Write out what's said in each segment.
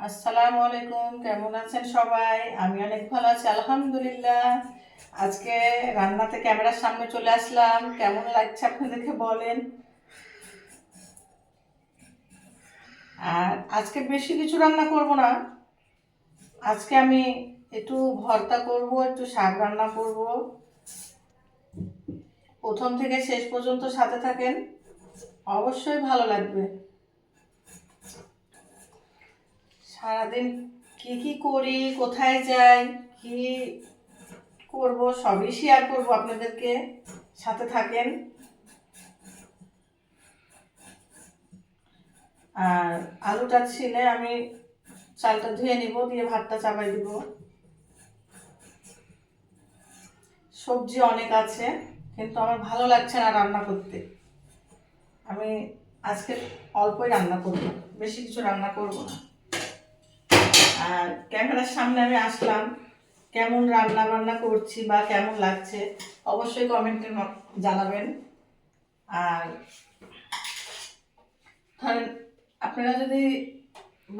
আসসালামু আলাইকুম, কেমন আছেন সবাই? আমি অনেক ভালো আছি আলহামদুলিল্লাহ। আজকে রান্নাতে ক্যামেরার সামনে চলে আসলাম। কেমন লাগছে আপনাদেরকে বলেন। আর আজকে বেশি কিছু রান্না করব না। আজকে আমি একটু ভর্তা করব, একটু শাক রান্না করব। প্রথম থেকে শেষ পর্যন্ত সাথে থাকেন, অবশ্যই ভালো লাগবে। সারাদিন কি কি করি, কোথায় যাই, কি করব সবই শেয়ার করব আপনাদেরকে, সাথে থাকেন। আর আলুটা ছিলে আমি চালটা ধুয়ে নিব, দিয়ে ভাতটা চাপাই দিব। সবজি অনেক আছে, কিন্তু আমার ভালো লাগছে না রান্না করতে। আমি আজকে অল্পই রান্না করব, বেশি কিছু রান্না করব না। আর ক্যামেরার সামনে আমি আসলাম, কেমন রান্না বান্না করছি বা কেমন লাগছে অবশ্যই কমেন্টে জানাবেন। আর ধরেন আপনারা যদি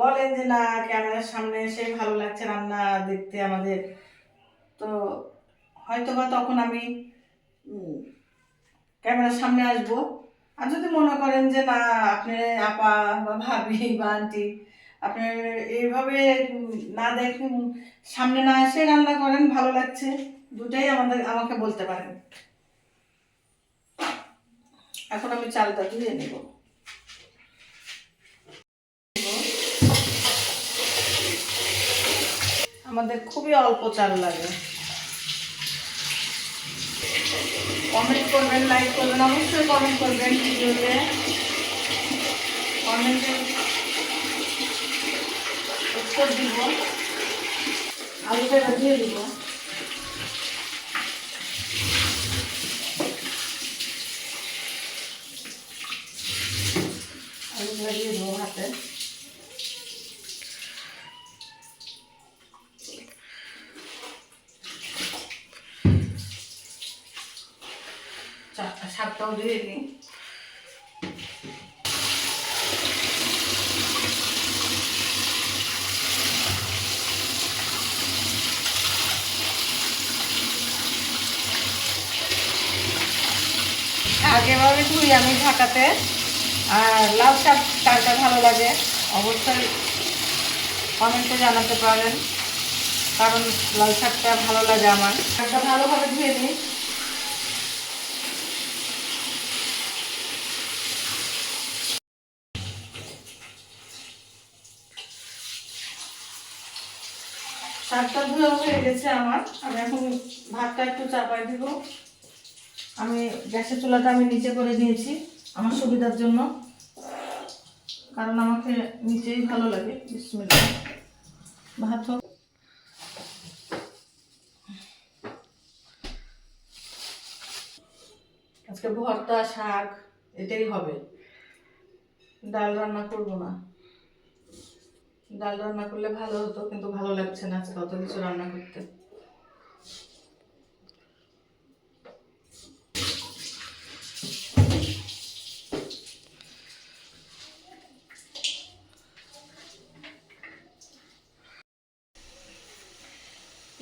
বলেন যে না, ক্যামেরার সামনে এসে ভালো লাগছে রান্না দেখতে আমাদের, তো হয়তো বা তখন আমি ক্যামেরার সামনে আসবো। আর যদি মনে করেন যে না, আপনি আপা বা ভাবি বা আন্টি, আপনি এইভাবে না দেখুন, সামনে না এসে রান্না করেন, ভালো লাগছে, দুটাই আমাকে বলতে পারেন। এখন আমি চালটা ধুয়ে নেব। আমাদের খুবই অল্প চাল লাগে। কমেন্ট করবেন, লাইক করবেন, অবশ্যই কমেন্ট করবেন ভিডিওতে। কমেন্টে উত্তর দিব। আলুটা দিয়ে দিব। আলুটা দিয়ে দেবো হাতে। শাকটাও দিয়ে দিই। আগেভাবে ধুই আমি ঢাকাতে। আর লাল শাক কারটা ভালো লাগে অবশ্যই কমেন্টে জানাতে পারেন, কারণ লাল শাকটা ভালো লাগে আমার। শাকটা ভালোভাবে ধুয়ে নিই। শাকটা ধুয়ে হয়ে গেছে আমার। আমি এখন ভাতটা একটু চাপাই দিব। আমি গ্যাসের চুলাটা আমি নিচে করে দিয়েছি আমার সুবিধার জন্য, কারণ আমাকে নিচেই ভালো লাগে। বিসমিল্লাহ। ভাত হোক। আজকে ভর্তা শাক এটাই হবে, ডাল রান্না করব না। ডাল রান্না করলে ভালো হতো, কিন্তু ভালো লাগছে না আজকে অত কিছু রান্না করতে।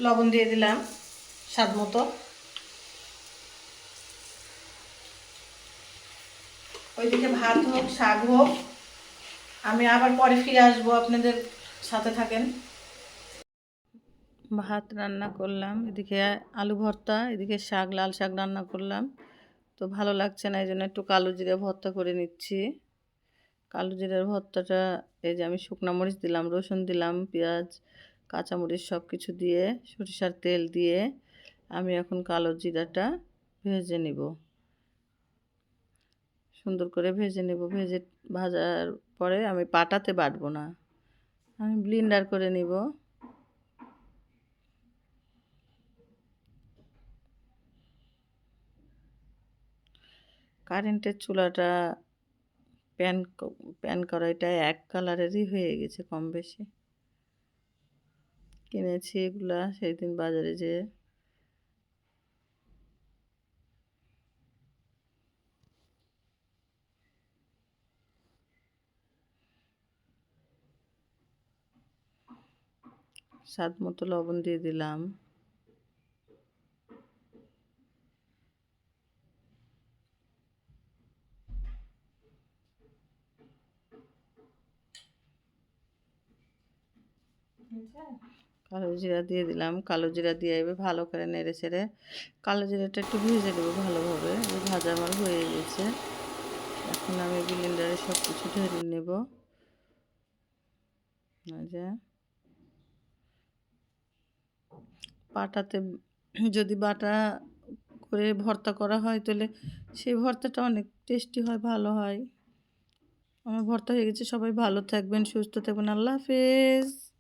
লবণ দিয়ে দিলাম স্বাদ মতো। ওইদিকে ভাত হোক, শাক হোক, আমি আবার পরে ফিরে আসবো, আপনাদের সাথে থাকেন। ভাত রান্না করলাম, এদিকে আলু ভর্তা, এদিকে শাক, লাল শাক রান্না করলাম। তো ভালো লাগছে না, এই জন্য একটু কালো জিরে ভর্তা করে নিচ্ছি। কালো জিরের ভর্তাটা, এই যে আমি শুকনো মরিচ দিলাম, রসুন দিলাম, পেঁয়াজ, কাঁচামরিচ সব কিছু দিয়ে, সরিষার তেল দিয়ে আমি এখন কালো জিরাটা ভেজে নিব। সুন্দর করে ভেজে নেব। ভাজার পরে আমি পাটাতে বাটবো না, আমি ব্লেন্ডার করে নিব। কারেন্টের চুলাটা, প্যান প্যান কড়াইটা এক কালারেরই হয়ে গেছে কম বেশি। কিনেছি এগুলা সেই দিন বাজারে যেয়ে। স্বাদ মতো লবণ দিয়ে দিলাম। কালো জিরা দিয়ে দিলাম। কালো জিরা দিয়ে এবার ভালো করে নেড়ে চেড়ে কালো জিরাটা একটু ভেজে দেবো ভালোভাবে। এই ভাজা আমার হয়ে গেছে। এখন আমি ব্লেন্ডারে সব কিছু ঢেলে নেব। এই যে পাটাতে যদি বাটা করে ভর্তা করা হয় তাহলে সেই ভর্তাটা অনেক টেস্টি হয়, ভালো হয়। আমার ভর্তা হয়ে গেছে। সবাই ভালো থাকবেন, সুস্থ থাকবেন। আল্লাহ হাফেজ।